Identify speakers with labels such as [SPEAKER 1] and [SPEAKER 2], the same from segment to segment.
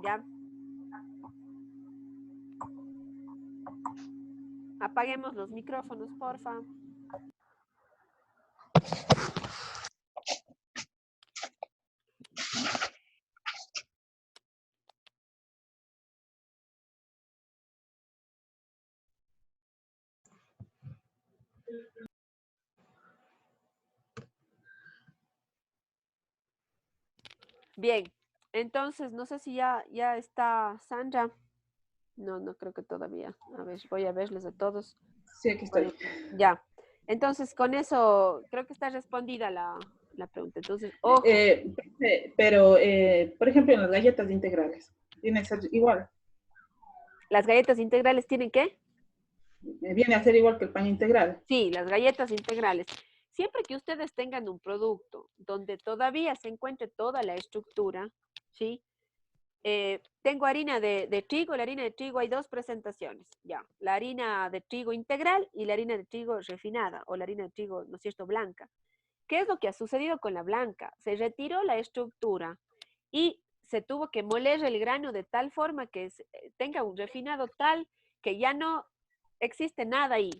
[SPEAKER 1] ¿ya? Apaguemos los micrófonos, porfa. Bien, entonces, no sé si ya está Sandra. No, no creo que todavía. A ver, voy a verles a todos.
[SPEAKER 2] Sí, aquí
[SPEAKER 1] Bueno,
[SPEAKER 2] estoy.
[SPEAKER 1] ya. Entonces, con eso creo que está respondida la pregunta. Entonces, ojo,
[SPEAKER 2] Pero, por ejemplo, en las galletas integrales, tiene que ser igual.
[SPEAKER 1] las galletas integrales tienen que.
[SPEAKER 2] Viene a ser igual que el pan integral.
[SPEAKER 1] Sí, las galletas integrales. Siempre que ustedes tengan un producto donde todavía se encuentre toda la estructura, ¿sí? Tengo harina de trigo. La harina de trigo hay dos presentaciones, ya. La harina de trigo integral y la harina de trigo refinada o la harina de trigo, ¿no es cierto?, blanca. ¿Qué es lo que ha sucedido con la blanca? Se retiró la estructura y se tuvo que moler el grano de tal forma que tenga un refinado tal que ya no existe nada ahí.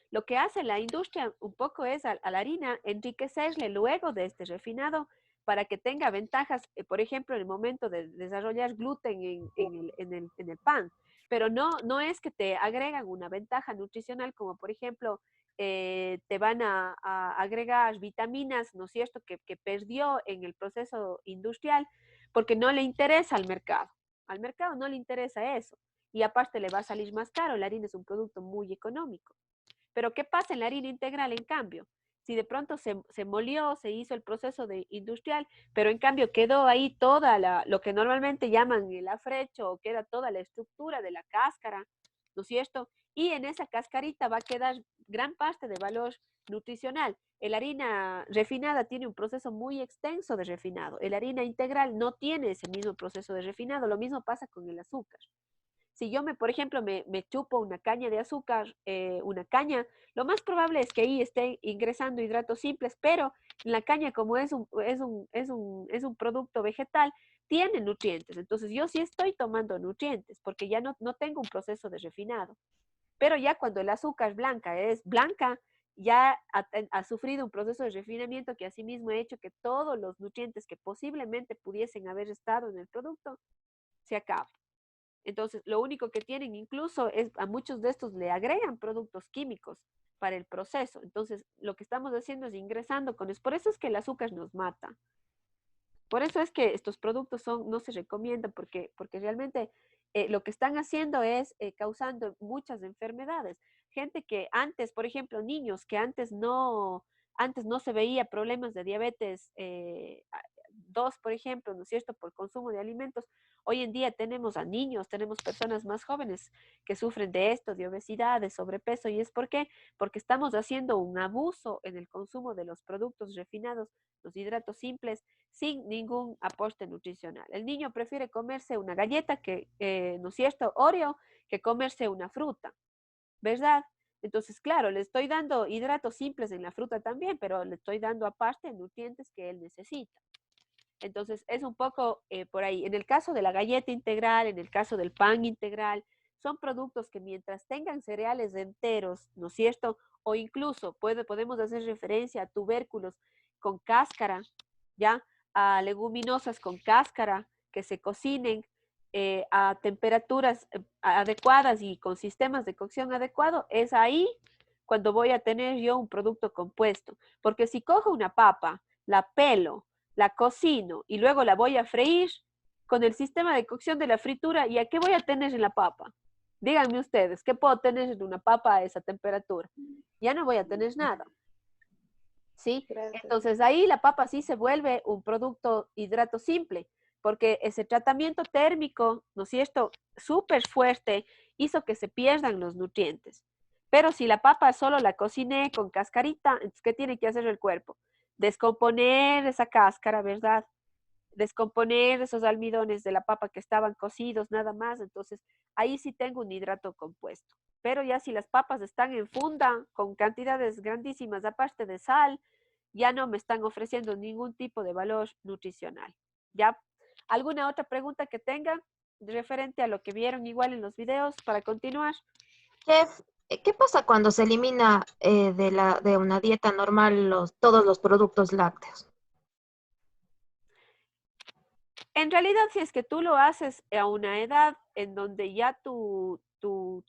[SPEAKER 1] Lo que hace la industria un poco es a la harina enriquecerle luego de este refinado para que tenga ventajas, por ejemplo, en el momento de desarrollar gluten en el pan. Pero no es que te agregan una ventaja nutricional como, por ejemplo, te van a agregar vitaminas, ¿no es cierto?, que perdió en el proceso industrial porque no le interesa al mercado. Al mercado no le interesa eso. Y aparte le va a salir más caro. La harina es un producto muy económico. Pero ¿qué pasa en la harina integral, en cambio? Si de pronto se molió, se hizo el proceso de industrial, pero en cambio quedó ahí toda lo que normalmente llaman el afrecho, o queda toda la estructura de la cáscara, ¿no es cierto? Y en esa cascarita va a quedar gran parte de valor nutricional. La harina refinada tiene un proceso muy extenso de refinado. La harina integral no tiene ese mismo proceso de refinado. Lo mismo pasa con el azúcar. Si yo, por ejemplo, me chupo una caña de azúcar, una caña, lo más probable es que ahí esté ingresando hidratos simples, pero la caña, como es un producto vegetal, tiene nutrientes. Entonces, yo sí estoy tomando nutrientes porque ya no tengo un proceso de refinado. Pero ya cuando el azúcar blanca es blanca, ya ha sufrido un proceso de refinamiento que asimismo ha hecho que todos los nutrientes que posiblemente pudiesen haber estado en el producto se acaben. Entonces, lo único que tienen incluso es, a muchos de estos le agregan productos químicos para el proceso. Entonces, lo que estamos haciendo es ingresando con eso. Por eso es que el azúcar nos mata. Por eso es que estos productos no se recomiendan, porque realmente lo que están haciendo es causando muchas enfermedades. Gente que antes, por ejemplo, niños que antes no se veía problemas de diabetes 2, por ejemplo, ¿no es cierto?, por consumo de alimentos. Hoy en día tenemos a niños, tenemos personas más jóvenes que sufren de esto, de obesidad, de sobrepeso. ¿Y es por qué? Porque estamos haciendo un abuso en el consumo de los productos refinados, los hidratos simples, sin ningún aporte nutricional. El niño prefiere comerse una galleta ¿no es cierto?, Oreo, que comerse una fruta, ¿verdad? Entonces, claro, le estoy dando hidratos simples en la fruta también, pero le estoy dando aparte nutrientes que él necesita. Entonces, es un poco por ahí. En el caso de la galleta integral, en el caso del pan integral, son productos que mientras tengan cereales enteros, ¿no es cierto? O incluso podemos hacer referencia a tubérculos con cáscara, ¿ya? A leguminosas con cáscara que se cocinen a temperaturas adecuadas y con sistemas de cocción adecuados, es ahí cuando voy a tener yo un producto compuesto. Porque si cojo una papa, la pelo, la cocino y luego la voy a freír con el sistema de cocción de la fritura, ¿y a qué voy a tener en la papa? Díganme ustedes, ¿qué puedo tener en una papa a esa temperatura? Ya no voy a tener nada. ¿Sí?
[SPEAKER 2] Gracias.
[SPEAKER 1] Entonces ahí la papa sí se vuelve un producto hidrato simple, porque ese tratamiento térmico, ¿no es cierto?, súper fuerte, hizo que se pierdan los nutrientes. Pero si la papa solo la cociné con cascarita, entonces, ¿qué tiene que hacer el cuerpo? Descomponer esa cáscara, ¿verdad? Descomponer esos almidones de la papa que estaban cocidos, nada más. Entonces, ahí sí tengo un hidrato compuesto. Pero ya si las papas están en funda con cantidades grandísimas, aparte de sal, ya no me están ofreciendo ningún tipo de valor nutricional. ¿Ya? ¿Alguna otra pregunta que tengan? referente a lo que vieron igual en los videos para continuar.
[SPEAKER 3] Chef, ¿qué pasa cuando se elimina de una dieta normal todos los productos lácteos?
[SPEAKER 1] En realidad, si es que tú lo haces a una edad en donde ya tu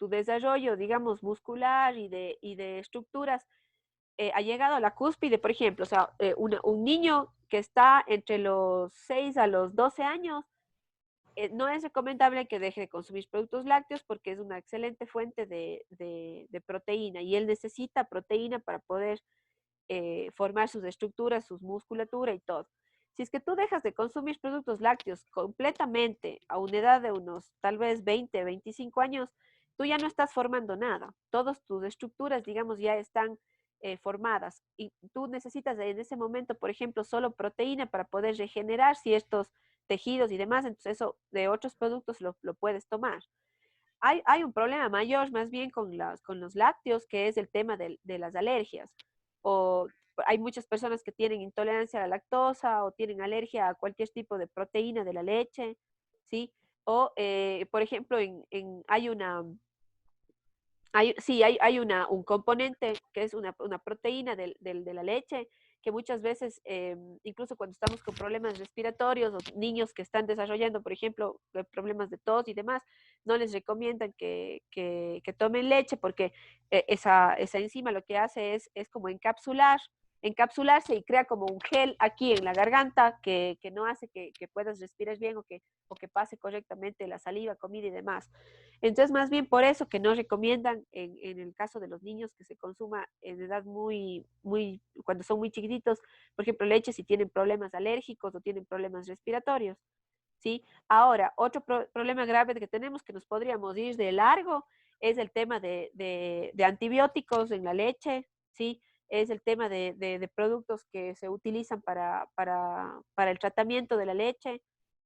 [SPEAKER 1] desarrollo, digamos, muscular y de estructuras ha llegado a la cúspide, por ejemplo, o sea, un niño que está entre los 6 a los 12 años, no es recomendable que deje de consumir productos lácteos porque es una excelente fuente de proteína y él necesita proteína para poder formar sus estructuras, sus musculatura y todo. Si es que tú dejas de consumir productos lácteos completamente a una edad de unos tal vez 20, 25 años, tú ya no estás formando nada. Todas tus estructuras, digamos, ya están formadas y tú necesitas en ese momento, por ejemplo, solo proteína para poder regenerar ciertos tejidos y demás, entonces eso de otros productos lo puedes tomar. Hay un problema mayor más bien con los lácteos, que es el tema de las alergias. O hay muchas personas que tienen intolerancia a la lactosa o tienen alergia a cualquier tipo de proteína de la leche, ¿sí? O, por ejemplo, hay una, sí, hay un componente que es una proteína de la leche que muchas veces, incluso cuando estamos con problemas respiratorios o niños que están desarrollando, por ejemplo, problemas de tos y demás, no les recomiendan que tomen leche porque esa enzima lo que hace es como encapsularse y crea como un gel aquí en la garganta que no hace que puedas respirar bien o que pase correctamente la saliva, comida y demás. Entonces, más bien por eso que no recomiendan en el caso de los niños que se consuma en edad cuando son muy chiquititos, por ejemplo, leche si tienen problemas alérgicos o tienen problemas respiratorios, ¿sí? Ahora, otro problema grave que tenemos que nos podríamos ir de largo es el tema de antibióticos en la leche, ¿sí? Es el tema de productos que se utilizan para el tratamiento de la leche,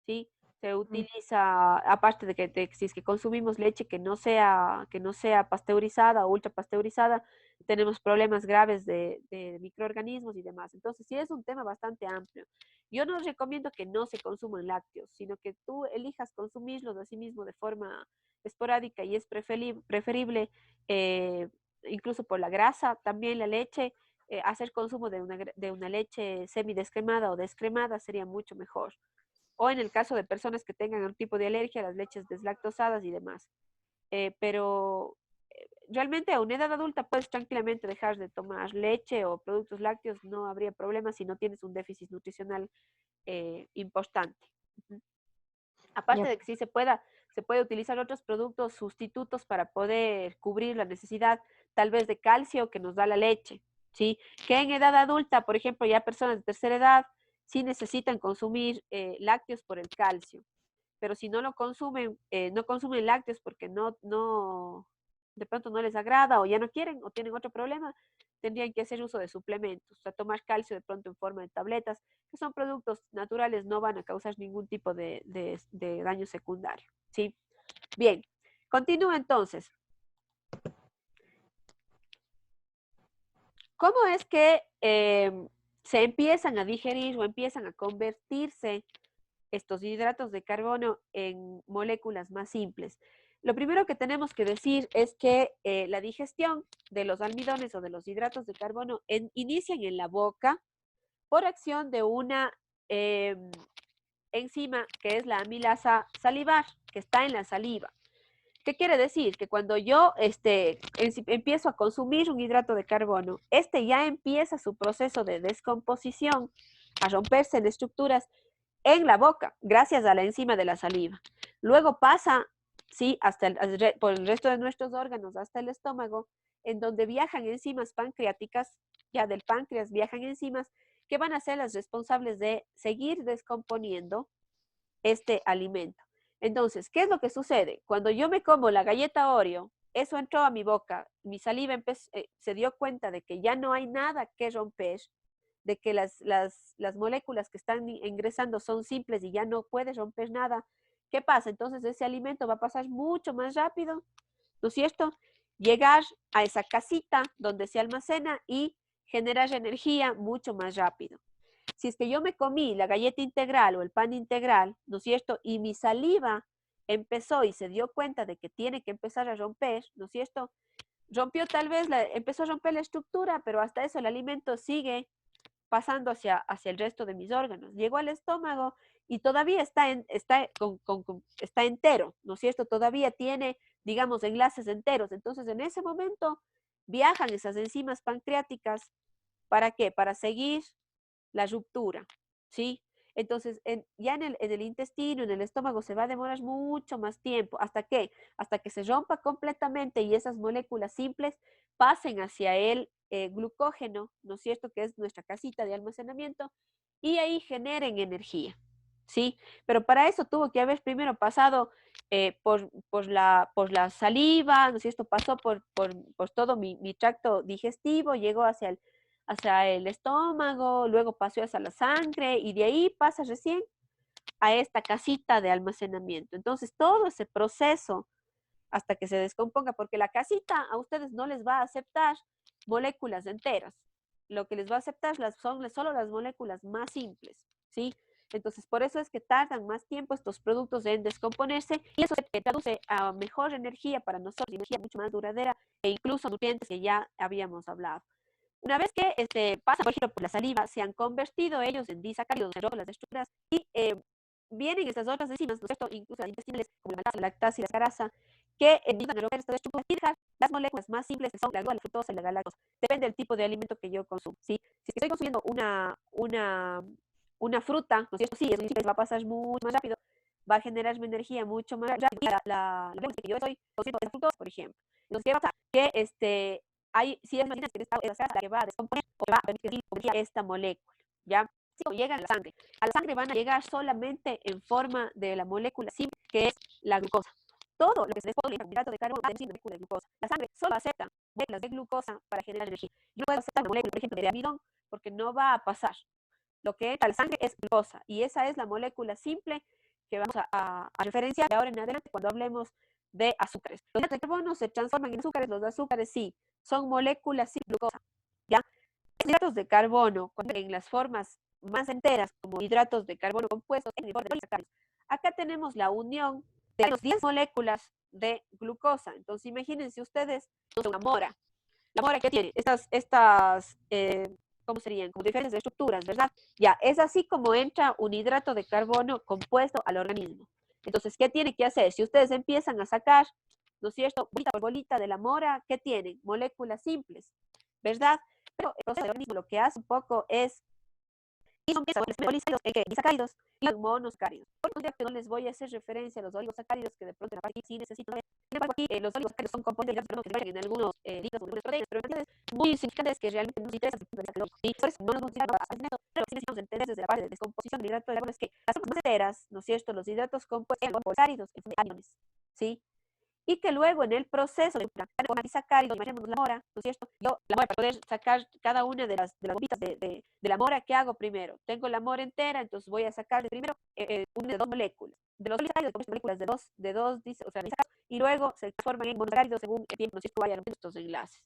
[SPEAKER 1] ¿sí? Se utiliza, aparte si es que consumimos leche que no sea pasteurizada o ultra pasteurizada, tenemos problemas graves de microorganismos y demás. Entonces, sí es un tema bastante amplio. Yo no recomiendo que no se consuman lácteos, sino que tú elijas consumirlos a sí mismo de forma esporádica y es preferible, incluso por la grasa, también la leche, hacer consumo de una leche semidescremada o descremada sería mucho mejor o en el caso de personas que tengan algún tipo de alergia a las leches deslactosadas y demás. Pero realmente a una edad adulta puedes tranquilamente dejar de tomar leche o productos lácteos, no habría problema si no tienes un déficit nutricional importante. Ujú. Aparte
[SPEAKER 3] Ya.
[SPEAKER 1] de que sí se puede utilizar otros productos sustitutos para poder cubrir la necesidad tal vez de calcio que nos da la leche, ¿sí? Que en edad adulta, por ejemplo, ya personas de tercera edad, sí necesitan consumir lácteos por el calcio, pero si no lo consumen, no consumen lácteos porque de pronto no les agrada o ya no quieren o tienen otro problema, tendrían que hacer uso de suplementos, o sea, tomar calcio de pronto en forma de tabletas, que son productos naturales, no van a causar ningún tipo de daño secundario, ¿sí? Bien, continúa entonces. ¿Cómo es que se empiezan a digerir o empiezan a convertirse estos hidratos de carbono en moléculas más simples? Lo primero que tenemos que decir es que la digestión de los almidones o de los hidratos de carbono inician en la boca por acción de una eh, enzima que es la amilasa salivar, que está en la saliva. ¿Qué quiere decir? Que cuando yo empiezo a consumir un hidrato de carbono, este ya empieza su proceso de descomposición, a romperse en estructuras en la boca, gracias a la enzima de la saliva. Luego pasa, sí, por el resto de nuestros órganos, hasta el estómago, en donde viajan enzimas pancreáticas, ya del páncreas viajan enzimas que van a ser las responsables de seguir descomponiendo este alimento. Entonces, ¿qué es lo que sucede? Cuando yo me como la galleta Oreo, eso entró a mi boca, mi saliva se dio cuenta de que ya no hay nada que romper, de que las moléculas que están ingresando son simples y ya no puedes romper nada. ¿Qué pasa? Entonces ese alimento va a pasar mucho más rápido, ¿no es cierto? Llegar a esa casita donde se almacena y generar energía mucho más rápido. Si es que yo me comí la galleta integral o el pan integral, ¿no es cierto? Y mi saliva empezó y se dio cuenta de que tiene que empezar a romper, ¿no es cierto? Rompió tal vez, empezó a romper la estructura, pero hasta eso el alimento sigue pasando hacia el resto de mis órganos. Llegó al estómago y todavía está entero, ¿no es cierto? Todavía tiene, digamos, enlaces enteros. Entonces, en ese momento viajan esas enzimas pancreáticas. ¿Para qué? Para seguir la ruptura, ¿sí? Entonces, ya en el intestino, en el estómago, se va a demorar mucho más tiempo. ¿Hasta qué? Hasta que se rompa completamente y esas moléculas simples pasen hacia el glucógeno, ¿no es cierto? Que es nuestra casita de almacenamiento, y ahí generen energía, ¿sí? Pero para eso tuvo que haber primero pasado por la saliva, ¿no es cierto? Pasó por todo mi tracto digestivo, llegó hacia el estómago, luego pasó hacia la sangre y de ahí pasa recién a esta casita de almacenamiento. Entonces, todo ese proceso hasta que se descomponga, porque la casita a ustedes no les va a aceptar moléculas enteras. Lo que les va a aceptar son solo las moléculas más simples, ¿sí? Entonces, por eso es que tardan más tiempo estos productos en descomponerse y eso se traduce a mejor energía para nosotros, energía mucho más duradera e incluso nutrientes que ya habíamos hablado. Una vez que pasan, por ejemplo, por la saliva, se han convertido ellos en disacáridos, se rompen las estructuras y vienen estas otras enzimas, ¿no es cierto? Incluso las intestinales, como la lactasa y la sacarasa, que ayudan a romper estas estructuras y dejar las moléculas más simples que son la glucosa, la fructosa y la galactosa. Depende del tipo de alimento que yo consumo, ¿sí? Si estoy consumiendo una fruta, ¿no es cierto? Sí, eso significa que va a pasar mucho más rápido, va a generarme energía mucho más rápido. La que yo estoy consumiendo es la fructosa, por ejemplo. Entonces, ¿qué pasa? Que si es máquinas que es la que va a descomponer o va a permitir esta molécula, ¿ya? Si llegan a la sangre van a llegar solamente en forma de la molécula simple, que es la glucosa. Todo lo que se despone en hidrato de carbono es una molécula de glucosa. La sangre solo acepta moléculas de glucosa para generar energía. Yo no puedo aceptar una molécula, por ejemplo, de amidón, porque no va a pasar. Lo que entra a la sangre es glucosa, y esa es la molécula simple que vamos a referenciar de ahora en adelante cuando hablemos de azúcares. Los hidratos de carbono se transforman en azúcares, los azúcares sí, son moléculas sin glucosa, ¿ya? Los hidratos de carbono, en las formas más enteras, como hidratos de carbono compuestos, en el borde de polisacáridos. Acá tenemos la unión de las 10 moléculas de glucosa. Entonces, imagínense ustedes una mora. La mora que tiene ¿cómo serían? Como diferentes estructuras, ¿verdad? Ya, es así como entra un hidrato de carbono compuesto al organismo. Entonces, ¿qué tiene que hacer? Si ustedes empiezan a sacar, ¿no es cierto? Bolita por bolita de la mora, ¿qué tienen? Moléculas simples, ¿verdad? Pero el proceso del organismo lo que hace un poco es, y son piezas polisacáridos, disacáridos y monosacáridos. Por eso que no les voy a hacer referencia a los oligosacáridos, que de pronto en la parte sí necesito ver. Sin embargo, aquí los oligosacáridos son componentes que se encuentran en algunos lípidos, en algunas proteínas, pero en cantidades muy significantes que realmente nos interesan desde el punto de vista calórico. Y por eso no nos vamos a tirar a esto, pero sí necesitamos entender desde la parte de descomposición de hidratos de carbono es que las formas más enteras, ¿no es cierto? Los hidratos compuestos son polisacáridos en forma de aniones, ¿sí? Y que luego en el proceso de una disacáridos, imaginemos la mora, ¿no es cierto? Yo, la mora, para poder sacar cada una de las bombitas de la mora, ¿qué hago primero? Tengo la mora entera, entonces voy a sacar primero una de dos moléculas. De los polisacáridos, moléculas de dos o sea, y luego se transforman en monosacáridos según el tiempo, ¿no es cierto? Vayan estos enlaces.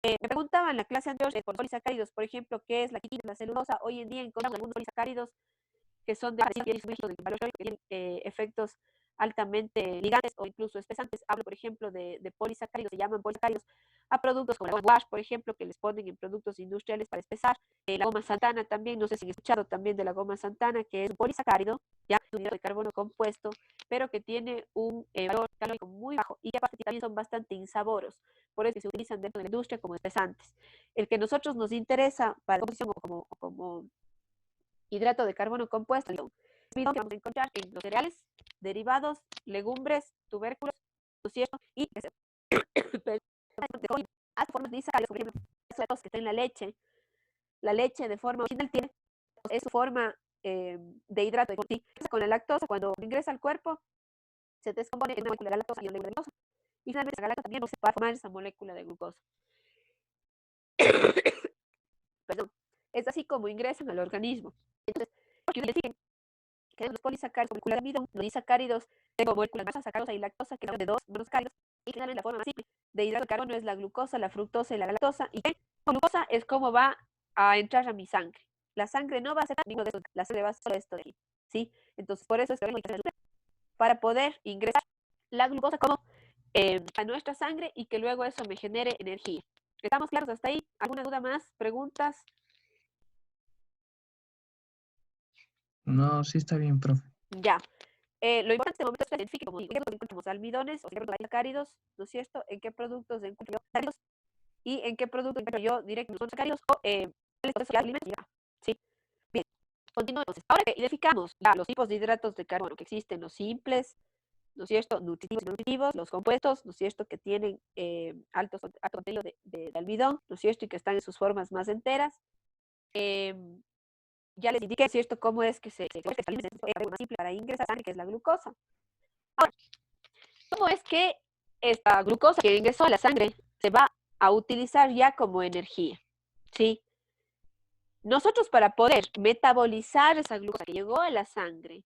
[SPEAKER 1] Me preguntaban en la clase anterior por polisacáridos, por ejemplo, ¿qué es la quitina, la celulosa? Hoy en día encontramos algunos polisacáridos que son de que tienen efectos altamente ligantes o incluso espesantes. Hablo, por ejemplo, de polisacáridos, se llaman polisacáridos a productos como la wash, por ejemplo, que les ponen en productos industriales para espesar. La goma Santana también, no sé si han escuchado también de la goma Santana, que es un polisacárido, ya es un hidrato de carbono compuesto, pero que tiene un valor calórico muy bajo y que aparte también son bastante insaboros, por eso se utilizan dentro de la industria como espesantes. El que a nosotros nos interesa para la composición como hidrato de carbono compuesto, que vamos a encontrar en los cereales, derivados, legumbres, tubérculos, ¿no es cierto? Y hace formas de disacáridos, por ejemplo, que está en la leche de forma original tiene es su forma de hidrato de carbono. Con la lactosa, cuando ingresa al cuerpo, se descompone en una molécula de lactosa y una molécula de glucosa. Y finalmente la galactosa también no se va a formar esa molécula de glucosa. Perdón. Es así como ingresan al organismo. Entonces, que los polisacáridos, moléculas de amidón, los disacáridos, tengo moléculas más sacarosa y lactosa, que son de dos monosacáridos, y finalmente la forma más simple de hidrato de carbono es la glucosa, la fructosa y la galactosa, y la glucosa es como va a entrar a mi sangre. La sangre no va a aceptar ninguno de estos, la sangre va a hacer solo esto de aquí, ¿sí? Entonces, por eso es que para poder ingresar la glucosa como a nuestra sangre y que luego eso me genere energía. ¿Estamos claros hasta ahí? ¿Alguna duda más? ¿Preguntas?
[SPEAKER 4] No, sí está bien, profe.
[SPEAKER 1] Ya. Lo importante en este momento es que identifique, como digo, ¿dónde encontramos almidones o sacáridos? ¿No es cierto? ¿En qué productos encuentro yo sacáridos? ¿Y en qué productos encuentro yo directamente sacáridos o procesos de alimentos? ¿Sí? Bien. Continuamos. Entonces, ahora que identificamos ya los tipos de hidratos de carbono que existen, los simples, ¿no es cierto? Nutritivos y no nutritivos, los compuestos, ¿no es cierto? Que tienen alto contenido de almidón, ¿no es cierto? Y que están en sus formas más enteras. Ya les indiqué, ¿cierto? Cómo es que se alimenta algo más simple para ingresar a sangre, que es la glucosa. Ahora, ¿cómo es que esta glucosa que ingresó a la sangre se va a utilizar ya como energía? ¿Sí? Nosotros para poder metabolizar esa glucosa que llegó a la sangre,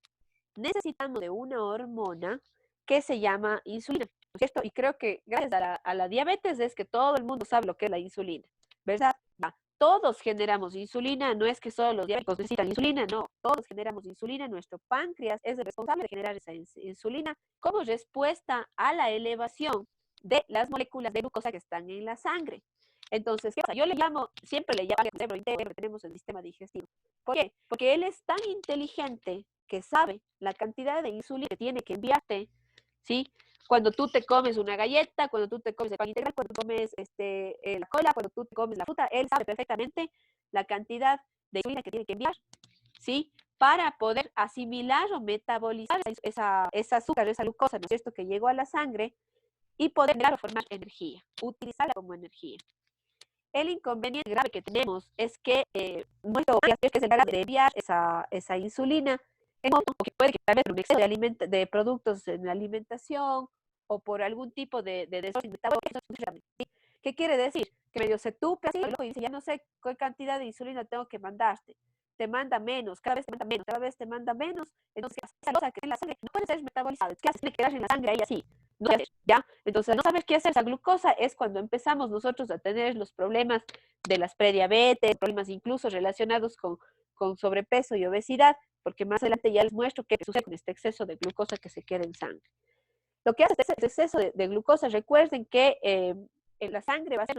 [SPEAKER 1] necesitamos de una hormona que se llama insulina, ¿no es cierto? Y creo que gracias a la diabetes es que todo el mundo sabe lo que es la insulina, ¿verdad? Va. Todos generamos insulina, no es que solo los diabéticos necesitan insulina, no, todos generamos insulina, nuestro páncreas es el responsable de generar esa insulina como respuesta a la elevación de las moléculas de glucosa que están en la sangre. Entonces, ¿qué pasa? Yo le llamo, siempre le llamo al cerebro integro que tenemos en el sistema digestivo. ¿Por qué? Porque él es tan inteligente que sabe la cantidad de insulina que tiene que enviarte, ¿sí? Cuando tú te comes una galleta, cuando tú te comes el pan integral, cuando tú comes la cola, cuando tú te comes la fruta, él sabe perfectamente la cantidad de insulina que tiene que enviar, ¿sí? Para poder asimilar o metabolizar esa azúcar, esa glucosa, ¿no es cierto?, que llegó a la sangre y poder formar energía, utilizarla como energía. El inconveniente grave que tenemos es que nuestro páncreas que se encarga de enviar esa insulina, o que puede que tal vez por un exceso de productos en la alimentación o por algún tipo de desorden metabólico, ¿sí? ¿Qué quiere decir? Que medio se tupe así y dice, ya no sé qué cantidad de insulina tengo que mandarte. Te manda menos, cada vez te manda menos, cada vez te manda menos. Entonces, esa cosa que en la sangre no puede ser metabolizada. ¿Qué hace? Tiene que quedar en la sangre ahí así. No sé, ¿ya? Entonces, no saber qué hacer esa glucosa es cuando empezamos nosotros a tener los problemas de las prediabetes, problemas incluso relacionados con sobrepeso y obesidad, porque más adelante ya les muestro qué sucede con este exceso de glucosa que se queda en sangre. Lo que hace este exceso de glucosa, recuerden que en la sangre va a ser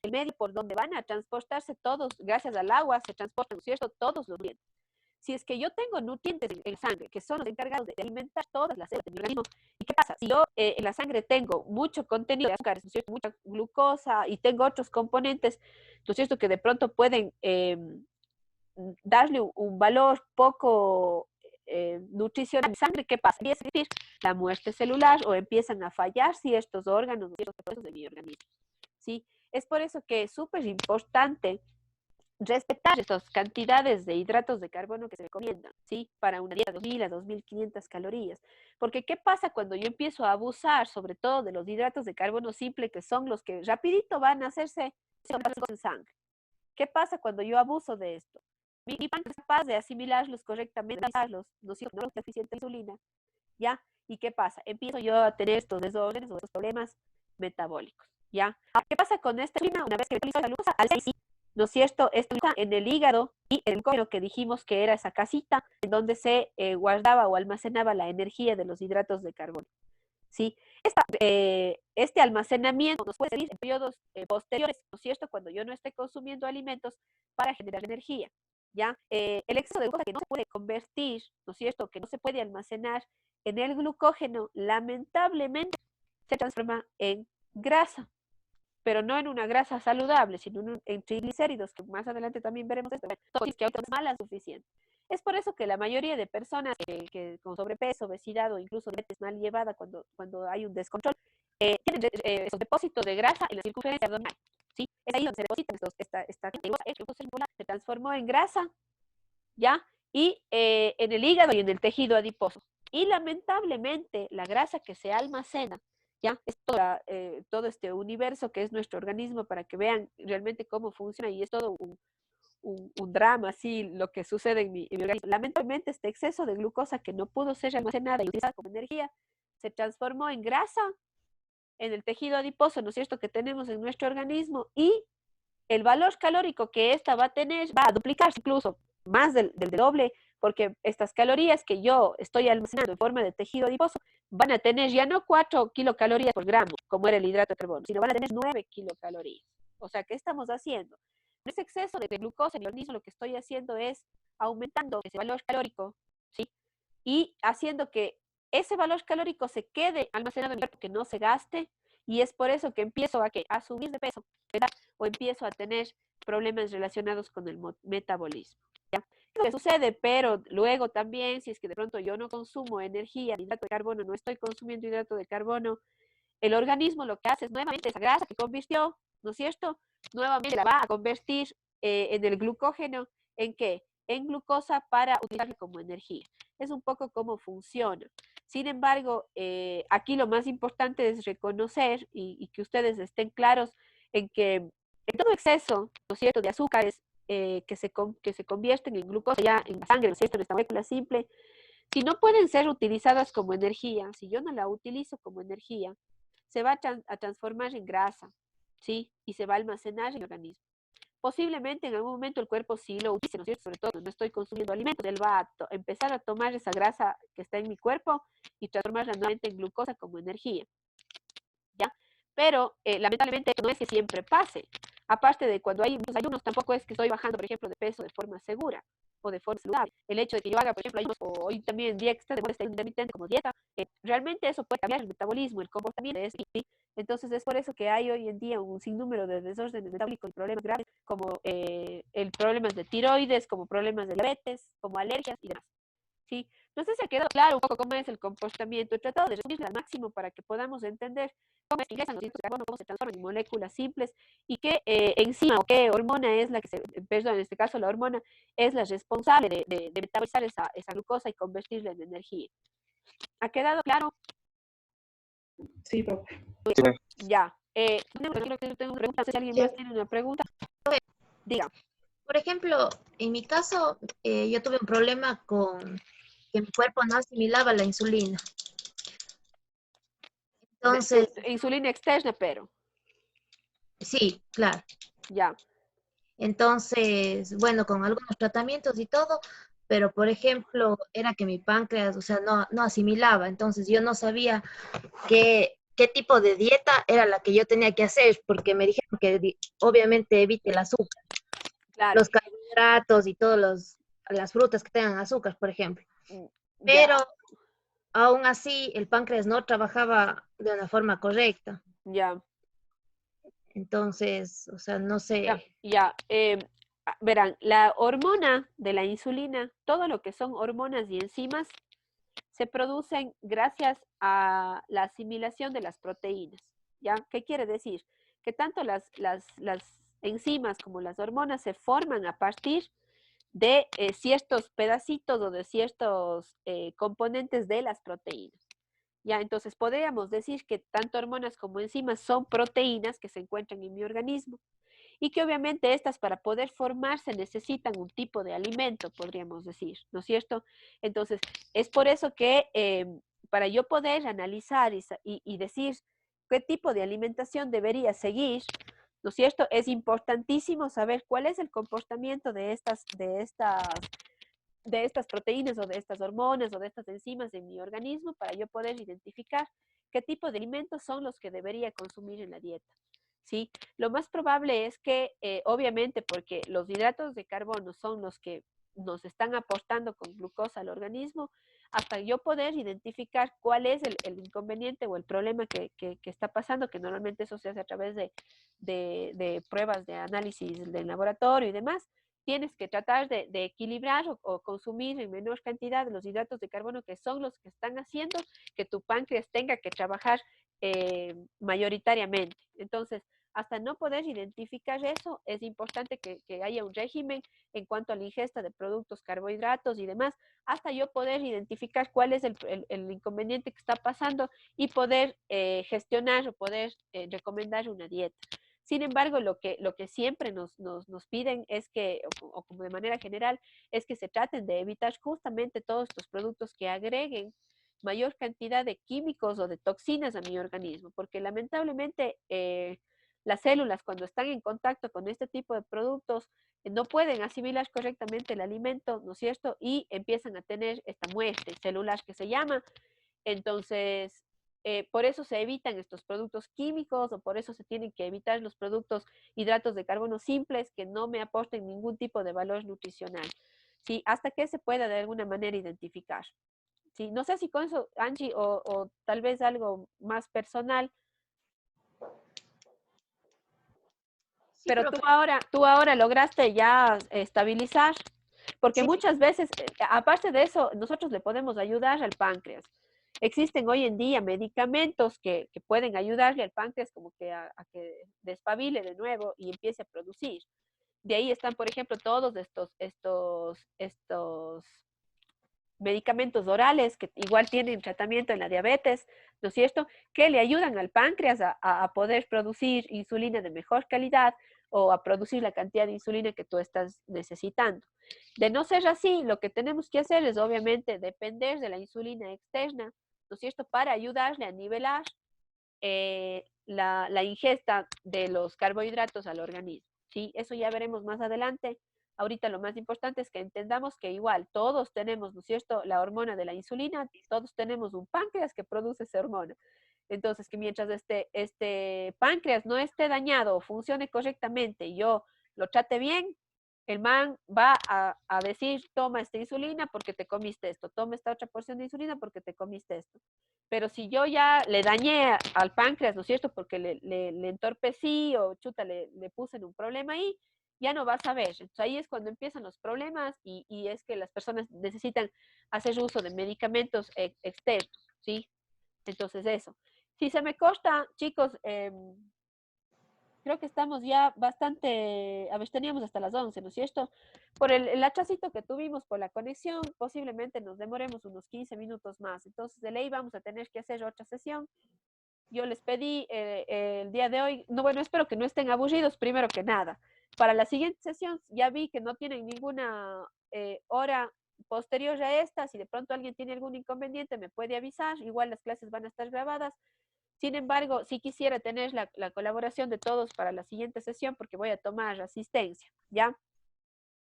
[SPEAKER 1] el medio por donde van a transportarse todos, gracias al agua, se transportan, ¿no es cierto?, todos los nutrientes. Si es que yo tengo nutrientes en sangre, que son los encargados de alimentar todas las células de mi organismo, ¿y qué pasa? Si yo en la sangre tengo mucho contenido de azúcares, ¿no es cierto?, mucha glucosa y tengo otros componentes, ¿no es cierto?, que de pronto pueden darle un valor poco nutricional a mi sangre, ¿qué pasa? Empieza a existir la muerte celular o empiezan a fallar ciertos órganos, ciertos procesos de mi organismo, ¿sí? Es por eso que es súper importante respetar estas cantidades de hidratos de carbono que se recomiendan, ¿sí? Para una dieta de 2.000 a 2.500 calorías. Porque, ¿qué pasa cuando yo empiezo a abusar, sobre todo de los hidratos de carbono simple, que son los que rapidito van a hacerse en sangre? ¿Qué pasa cuando yo abuso de esto? Mi páncreas es capaz de asimilarlos correctamente, no es suficiente insulina, ¿ya? ¿Y qué pasa? Empiezo yo a tener estos desórdenes o estos problemas metabólicos, ¿ya? ¿Qué pasa con esta insulina? Una vez que utilizo la glucosa, al sí, ¿no es cierto? Esto está en el hígado y el glucógeno que dijimos que era esa casita en donde se guardaba o almacenaba la energía de los hidratos de carbono, ¿sí? Este almacenamiento nos puede servir en periodos posteriores, ¿no es cierto? Cuando yo no esté consumiendo alimentos para generar energía, ¿ya? El exceso de glucosa que no se puede convertir, ¿no es cierto? Que no se puede almacenar en el glucógeno, lamentablemente se transforma en grasa, pero no en una grasa saludable, sino en triglicéridos, que más adelante también veremos esto. Bueno, que ahorita es mala suficiente. Es por eso que la mayoría de personas que con sobrepeso, obesidad o incluso diabetes mal llevada cuando hay un descontrol, tienen esos depósitos de grasa en la circunferencia abdominal, ¿sí? Es ahí donde se depositan esta glucosa, se transformó en grasa, ¿ya? Y en el hígado y en el tejido adiposo. Y lamentablemente la grasa que se almacena, ¿ya? Es todo este universo que es nuestro organismo para que vean realmente cómo funciona y es todo un drama, así lo que sucede en mi organismo. Lamentablemente este exceso de glucosa que no pudo ser almacenada y utilizada como energía se transformó en grasa en el tejido adiposo, ¿no es cierto?, que tenemos en nuestro organismo y el valor calórico que esta va a tener va a duplicarse incluso más del doble porque estas calorías que yo estoy almacenando en forma de tejido adiposo van a tener ya no 4 kilocalorías por gramo, como era el hidrato de carbono, sino van a tener 9 kilocalorías. O sea, ¿qué estamos haciendo? En ese exceso de glucosa en el organismo, lo que estoy haciendo es aumentando ese valor calórico, ¿sí? Y haciendo que ese valor calórico se quede almacenado en el cuerpo, que no se gaste, y es por eso que empiezo a subir de peso, ¿verdad? O empiezo a tener problemas relacionados con el metabolismo, ¿ya? Es lo que sucede, pero luego también, si es que de pronto yo no consumo energía, hidrato de carbono, no estoy consumiendo hidrato de carbono, el organismo lo que hace es nuevamente esa grasa que convirtió, ¿no es cierto? Nuevamente la va a convertir en el glucógeno, ¿en qué? En glucosa para utilizarla como energía. Es un poco cómo funciona. Sin embargo, aquí lo más importante es reconocer y que ustedes estén claros en que en todo exceso, ¿no es cierto?, de azúcares que se convierten en glucosa ya en la sangre, ¿no es cierto?, en esta molécula simple, si no pueden ser utilizadas como energía, si yo no la utilizo como energía, se va a transformar en grasa, ¿sí? Y se va a almacenar en el organismo. Posiblemente en algún momento el cuerpo sí lo utilice, ¿no es cierto? Sobre todo cuando no estoy consumiendo alimentos, él va a empezar a tomar esa grasa que está en mi cuerpo y transformarla nuevamente en glucosa como energía, ¿ya? Pero lamentablemente no es que siempre pase. Aparte de cuando hay muchos ayunos, tampoco es que estoy bajando, por ejemplo, de peso de forma segura o de forma saludable. El hecho de que yo haga, por ejemplo, ayunos o hoy también día que está de moda está intermitente como dieta, realmente eso puede cambiar el metabolismo, el comportamiento de eso, ¿sí? Entonces es por eso que hay hoy en día un sinnúmero de desórdenes metabólicos y problemas graves como el problemas de tiroides, como problemas de diabetes, como alergias y demás. ¿Sí? No sé si ha quedado claro un poco cómo es el comportamiento. He tratado de resumirlo al máximo para que podamos entender cómo es que ingresan los hidratos de carbono, cómo se transforman en moléculas simples y qué enzima o qué hormona es la que perdón, en este caso la hormona es la responsable de metabolizar esa glucosa y convertirla en energía. ¿Ha quedado claro?
[SPEAKER 2] Sí, profe.
[SPEAKER 1] Ya. Creo que tengo una pregunta. No sé si alguien más tiene una pregunta. Diga.
[SPEAKER 3] Por ejemplo, en mi caso, yo tuve un problema con que mi cuerpo no asimilaba la insulina. Entonces,
[SPEAKER 1] Insulina externa, pero.
[SPEAKER 3] sí, claro.
[SPEAKER 1] Ya.
[SPEAKER 3] Entonces, bueno, con algunos tratamientos y todo, pero por ejemplo, era que mi páncreas, o sea, no asimilaba. Entonces, yo no sabía qué tipo de dieta era la que yo tenía que hacer, porque me dijeron que obviamente evite el azúcar,
[SPEAKER 1] Claro.
[SPEAKER 3] los carbohidratos y las frutas que tengan azúcar, por ejemplo.
[SPEAKER 1] Ya.
[SPEAKER 3] Pero aún así, el páncreas no trabajaba de una forma correcta.
[SPEAKER 1] Ya.
[SPEAKER 3] Entonces, o sea, no
[SPEAKER 1] Ya,
[SPEAKER 3] sé.
[SPEAKER 1] ya. Verán, la hormona de la insulina, todo lo que son hormonas y enzimas, se producen gracias a la asimilación de las proteínas. ¿Ya? ¿Qué quiere decir? Que tanto las enzimas como las hormonas se forman a partir de ciertos pedacitos o de ciertos componentes de las proteínas. Ya, entonces podríamos decir que tanto hormonas como enzimas son proteínas que se encuentran en mi organismo y que obviamente estas para poder formarse necesitan un tipo de alimento, podríamos decir, ¿no es cierto? Entonces, es por eso que para yo poder analizar y decir qué tipo de alimentación debería seguir, ¿no es cierto? Es importantísimo saber cuál es el comportamiento de estas proteínas o de estas hormonas o de estas enzimas en mi organismo para yo poder identificar qué tipo de alimentos son los que debería consumir en la dieta. ¿Sí? Lo más probable es que, obviamente, porque los hidratos de carbono son los que nos están aportando con glucosa al organismo, hasta yo poder identificar cuál es el inconveniente o el problema que está pasando, que normalmente eso se hace a través de pruebas de análisis del laboratorio y demás, tienes que tratar de equilibrar o consumir en menor cantidad los hidratos de carbono que son los que están haciendo que tu páncreas tenga que trabajar mayoritariamente. Entonces, hasta no poder identificar eso, es importante que haya un régimen en cuanto a la ingesta de productos, carbohidratos y demás, hasta yo poder identificar cuál es el inconveniente que está pasando y poder gestionar o poder recomendar una dieta. Sin embargo, lo que siempre nos piden es que, o como de manera general, es que se traten de evitar justamente todos estos productos que agreguen mayor cantidad de químicos o de toxinas a mi organismo, porque lamentablemente las células cuando están en contacto con este tipo de productos no pueden asimilar correctamente el alimento, ¿no es cierto? Y empiezan a tener esta muerte celular que se llama. Entonces, por eso se evitan estos productos químicos o por eso se tienen que evitar los productos hidratos de carbono simples que no me aporten ningún tipo de valor nutricional. ¿Sí? Hasta que se pueda de alguna manera identificar. ¿Sí? No sé si con eso, Angie, o tal vez algo más personal,
[SPEAKER 3] Sí,
[SPEAKER 1] pero
[SPEAKER 3] profe.
[SPEAKER 1] tú ahora lograste ya estabilizar, porque
[SPEAKER 3] Sí,
[SPEAKER 1] muchas veces, aparte de eso, nosotros le podemos ayudar al páncreas. Existen hoy en día medicamentos que pueden ayudarle al páncreas como que a que despabile de nuevo y empiece a producir. De ahí están, por ejemplo, todos estos medicamentos orales que igual tienen tratamiento en la diabetes, ¿no es cierto? Que le ayudan al páncreas a poder producir insulina de mejor calidad o a producir la cantidad de insulina que tú estás necesitando. De no ser así, lo que tenemos que hacer es obviamente depender de la insulina externa, ¿no es cierto? Para ayudarle a nivelar la ingesta de los carbohidratos al organismo, ¿sí? Eso ya veremos más adelante. Ahorita lo más importante es que entendamos que igual todos tenemos, ¿no es cierto?, la hormona de la insulina, todos tenemos un páncreas que produce esa hormona. Entonces, que mientras este páncreas no esté dañado o funcione correctamente y yo lo trate bien, el man va a decir, toma esta insulina porque te comiste esto, toma esta otra porción de insulina porque te comiste esto. Pero si yo ya le dañé al páncreas, ¿no es cierto? Porque le entorpecí o chuta, le puse en un problema ahí, ya no vas a ver. Entonces ahí es cuando empiezan los problemas y es que las personas necesitan hacer uso de medicamentos externos, ¿sí? Entonces eso. Si se me corta, chicos, creo que estamos ya bastante, a ver, teníamos hasta las 11, ¿no es cierto? Por el hachacito que tuvimos por la conexión, posiblemente nos demoremos unos 15 minutos más. Entonces, de ley vamos a tener que hacer otra sesión. Yo les pedí el día de hoy, no, bueno, espero que no estén aburridos, primero que nada. Para la siguiente sesión, ya vi que no tienen ninguna hora posterior a esta. Si de pronto alguien tiene algún inconveniente, me puede avisar. Igual las clases van a estar grabadas. Sin embargo, sí quisiera tener la colaboración de todos para la siguiente sesión porque voy a tomar asistencia, ¿ya?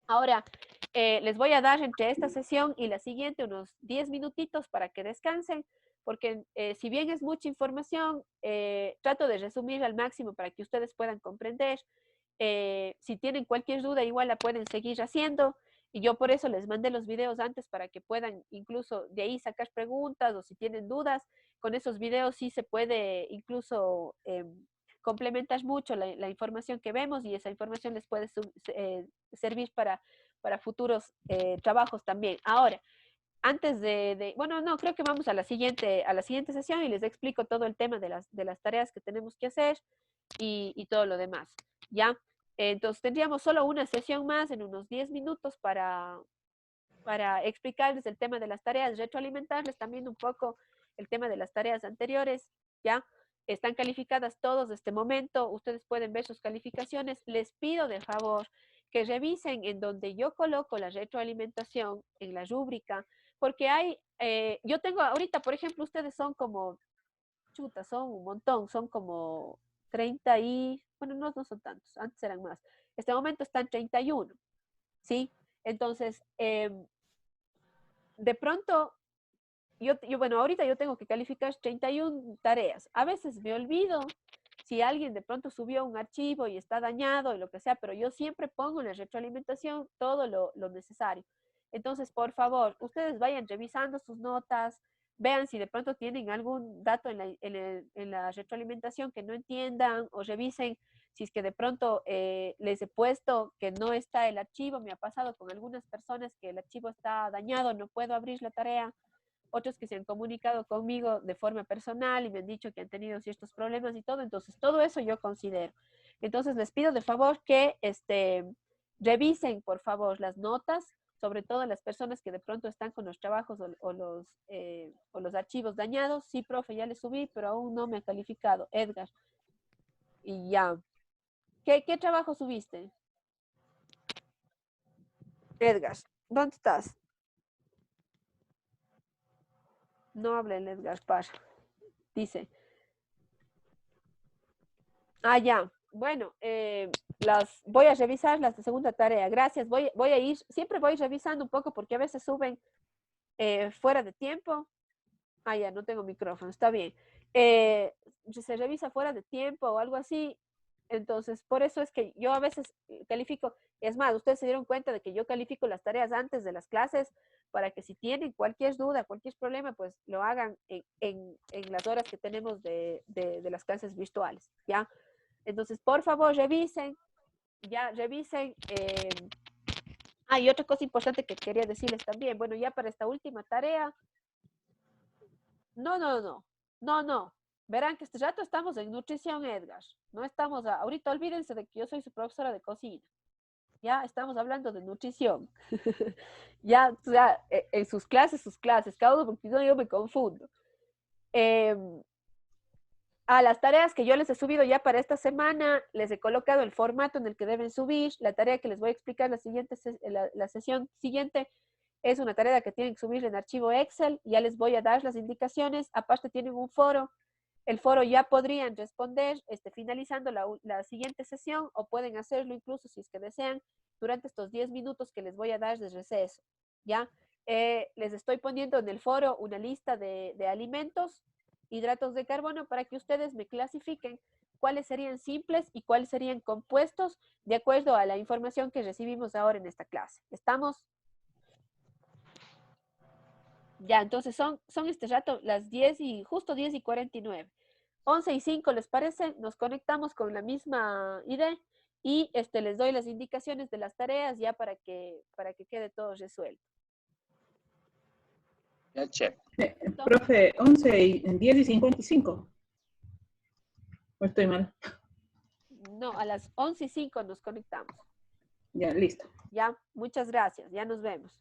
[SPEAKER 1] Ahora, les voy a dar entre esta sesión y la siguiente unos 10 minutitos para que descansen, porque si bien es mucha información, trato de resumir al máximo para que ustedes puedan comprender. Si tienen cualquier duda, igual la pueden seguir haciendo. Y yo por eso les mandé los videos antes para que puedan incluso de ahí sacar preguntas o si tienen dudas, con esos videos sí se puede incluso complementar mucho la información que vemos y esa información les puede servir para futuros trabajos también. Ahora, antes bueno, no, creo que vamos a a la siguiente sesión y les explico todo el tema de las tareas que tenemos que hacer y todo lo demás, ¿ya? Entonces tendríamos solo una sesión más en unos 10 minutos para explicarles el tema de las tareas, retroalimentarles también un poco el tema de las tareas anteriores, ¿ya? Están calificadas todos de este momento, ustedes pueden ver sus calificaciones. Les pido de favor que revisen en donde yo coloco la retroalimentación en la rúbrica, porque yo tengo ahorita, por ejemplo, ustedes son como, chuta, son un montón, son como 30 bueno, no son tantos, antes eran más. Este momento están 31, ¿sí? Entonces, de pronto, bueno, ahorita yo tengo que calificar 31 tareas. A veces me olvido si alguien de pronto subió un archivo y está dañado y lo que sea, pero yo siempre pongo en la retroalimentación todo lo necesario. Entonces, por favor, ustedes vayan revisando sus notas, vean si de pronto tienen algún dato en la retroalimentación que no entiendan o revisen si es que de pronto les he puesto que no está el archivo. Me ha pasado con algunas personas que el archivo está dañado, no puedo abrir la tarea. Otros que se han comunicado conmigo de forma personal y me han dicho que han tenido ciertos problemas y todo. Entonces, todo eso yo considero. Entonces, les pido de favor que revisen, por favor, las notas, sobre todo las personas que de pronto están con los trabajos o los archivos dañados. Sí, profe, ya les subí, pero aún no me ha calificado. Edgar. Y ya. ¿Qué trabajo subiste? Edgar, ¿dónde estás? No habla el Edgar Par. Dice. Ah, ya. bueno, las voy a revisar las de segunda tarea. Gracias. Voy a ir, siempre voy revisando un poco porque a veces suben fuera de tiempo. Ah, ya, no tengo micrófono, está bien. Se revisa fuera de tiempo o algo así. Entonces, por eso es que yo a veces califico. Es más, ustedes se dieron cuenta de que yo califico las tareas antes de las clases para que si tienen cualquier duda, cualquier problema, pues lo hagan en las horas que tenemos de las clases virtuales, ¿ya? Entonces, por favor, revisen, ya revisen. Y otra cosa importante que quería decirles también, bueno, ya para esta última tarea, no. Verán que este rato estamos en nutrición, Edgar. No estamos, ahorita olvídense de que yo soy su profesora de cocina. Ya estamos hablando de nutrición. Ya, o sea, en sus clases, cada uno, porque yo me confundo. A las tareas que yo les he subido ya para esta semana, les he colocado el formato en el que deben subir. La tarea que les voy a explicar la sesión siguiente es una tarea que tienen que subir en archivo Excel. Ya les voy a dar las indicaciones. Aparte tienen un foro. El foro ya podrían responder finalizando la siguiente sesión o pueden hacerlo incluso si es que desean durante estos 10 minutos que les voy a dar de receso. ¿Ya? Les estoy poniendo en el foro una lista de alimentos, hidratos de carbono, para que ustedes me clasifiquen cuáles serían simples y cuáles serían compuestos de acuerdo a la información que recibimos ahora en esta clase. ¿Estamos? Ya, entonces son este rato las 10 y justo 10:49. 11:05, ¿les parece? Nos conectamos con la misma idea y les doy las indicaciones de las tareas ya para que quede todo resuelto.
[SPEAKER 4] Ya, chef.
[SPEAKER 2] Profe, 10:55. ¿O estoy mal?
[SPEAKER 1] No, a las 11:05 nos conectamos.
[SPEAKER 2] Ya, listo.
[SPEAKER 1] Ya, muchas gracias. Ya nos vemos.